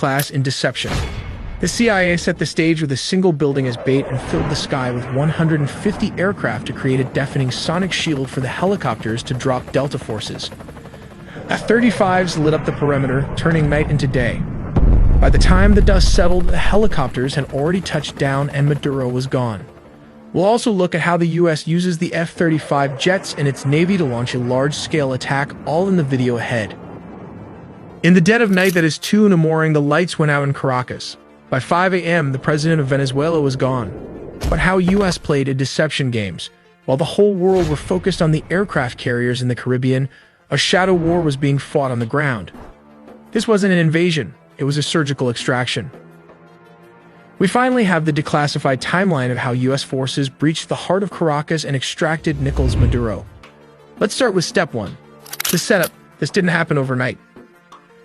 class in deception. The CIA set the stage with a single building as bait and filled the sky with 150 aircraft to create a deafening sonic shield for the helicopters to drop Delta forces. F-35s lit up the perimeter, turning night into day. By the time the dust settled, the helicopters had already touched down and Maduro was gone. We'll also look at how the US uses the F-35 jets in its Navy to launch a large-scale attack, all in the video ahead. In the dead of night that is 2 in the morning, the lights went out in Caracas. By 5 a.m., the president of Venezuela was gone. But how US played a deception games. While the whole world were focused on the aircraft carriers in the Caribbean, a shadow war was being fought on the ground. This wasn't an invasion, it was a surgical extraction. We finally have the declassified timeline of how US forces breached the heart of Caracas and extracted Nicolas Maduro. Let's start with step 1. The setup. This didn't happen overnight.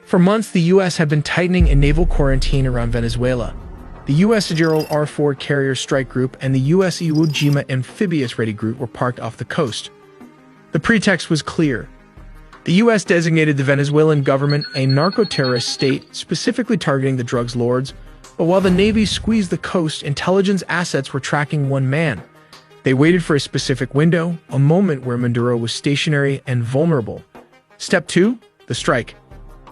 For months, the US had been tightening a naval quarantine around Venezuela. The US Gerald R. Ford Carrier Strike Group and the US Iwo Jima Amphibious Ready Group were parked off the coast. The pretext was clear. The US designated the Venezuelan government a narco-terrorist state, specifically targeting the drugs lords, but while the Navy squeezed the coast, intelligence assets were tracking one man. They waited for a specific window, a moment where Maduro was stationary and vulnerable. Step 2. The strike.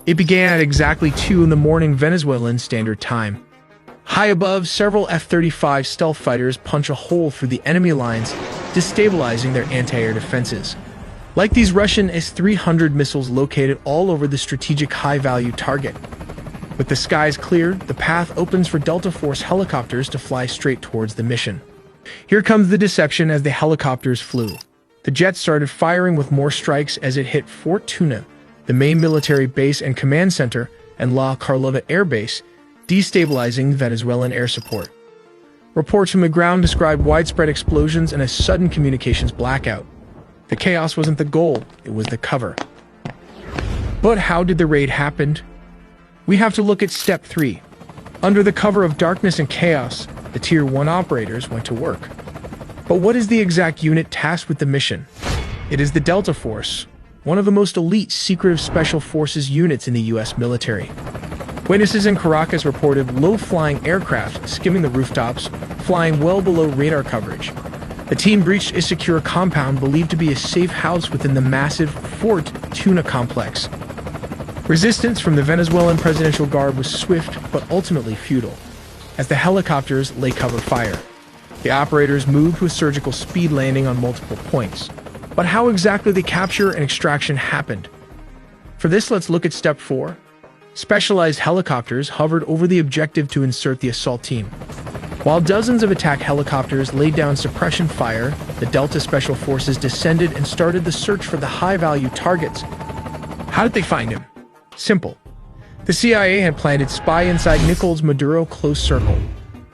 It began at exactly 2 in the morning Venezuelan Standard Time. High above, several F-35 stealth fighters punch a hole through the enemy lines, destabilizing their anti-air defenses. Like these Russian S-300 missiles located all over the strategic high-value target. With the skies cleared, the path opens for Delta Force helicopters to fly straight towards the mission. Here comes the deception as the helicopters flew. The jets started firing with more strikes as it hit Fort Tuna, the main military base and command center, and La Carlota Air Base, destabilizing Venezuelan air support. Reports from the ground described widespread explosions and a sudden communications blackout. The chaos wasn't the goal, it was the cover. But how did the raid happen? We have to look at step 3. Under the cover of darkness and chaos, the Tier 1 operators went to work. But what is the exact unit tasked with the mission? It is the Delta Force, one of the most elite secretive special forces units in the US military. Witnesses in Caracas reported low-flying aircraft skimming the rooftops, flying well below radar coverage. The team breached a secure compound believed to be a safe house within the massive Fort Tuna complex. Resistance from the Venezuelan Presidential Guard was swift but ultimately futile, as the helicopters lay cover fire. The operators moved with surgical speed, landing on multiple points. But how exactly the capture and extraction happened? For this, let's look at step 4. Specialized helicopters hovered over the objective to insert the assault team. While dozens of attack helicopters laid down suppression fire, the Delta Special Forces descended and started the search for the high-value targets. How did they find him? Simple. The CIA had planted spy inside Nicolas Maduro close circle.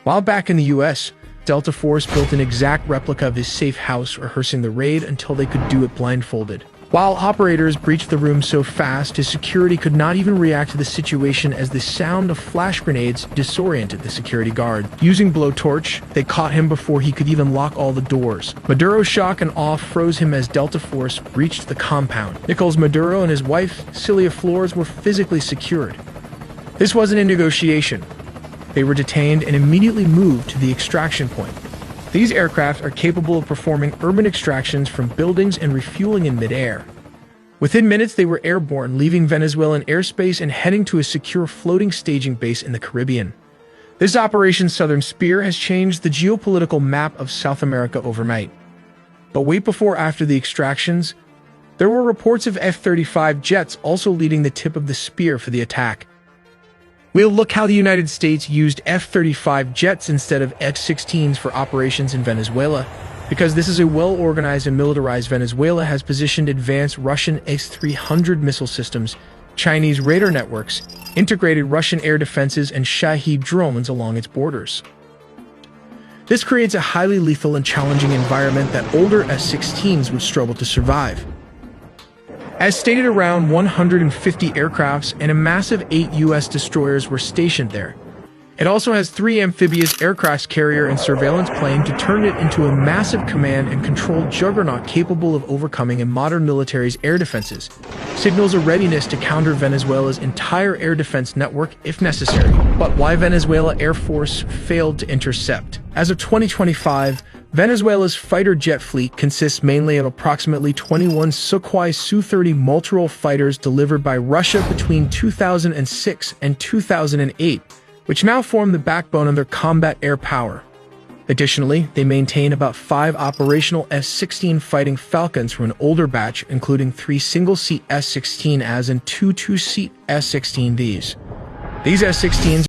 While back in the US, Delta Force built an exact replica of his safe house, rehearsing the raid until they could do it blindfolded. While operators breached the room so fast, his security could not even react to the situation as the sound of flash grenades disoriented the security guard. Using blowtorch, they caught him before he could even lock all the doors. Maduro's shock and awe froze him as Delta Force breached the compound. Nicolas Maduro and his wife, Celia Flores, were physically secured. This wasn't a negotiation. They were detained and immediately moved to the extraction point. These aircraft are capable of performing urban extractions from buildings and refueling in midair. Within minutes, they were airborne, leaving Venezuelan airspace and heading to a secure floating staging base in the Caribbean. This Operation Southern Spear has changed the geopolitical map of South America overnight. But wait, before after the extractions, there were reports of F-35 jets also leading the tip of the spear for the attack. We'll look how the United States used F-35 jets instead of F-16s for operations in Venezuela, because this is a well-organized and militarized Venezuela has positioned advanced Russian S-300 missile systems, Chinese radar networks, integrated Russian air defenses, and Shahed drones along its borders. This creates a highly lethal and challenging environment that older F-16s would struggle to survive. As stated, around 150 aircrafts and a massive 8 U.S. destroyers were stationed there. It also has 3 amphibious aircraft carrier and surveillance plane to turn it into a massive command and control juggernaut capable of overcoming a modern military's air defenses. Signals a readiness to counter Venezuela's entire air defense network if necessary. But why Venezuela Air Force failed to intercept? As of 2025, Venezuela's fighter jet fleet consists mainly of approximately 21 Sukhoi Su-30 multirole fighters delivered by Russia between 2006 and 2008, which now form the backbone of their combat air power. Additionally, they maintain about 5 operational S-16 Fighting Falcons from an older batch, including 3 single-seat S-16As and 2 two-seat S-16Vs. These S-16s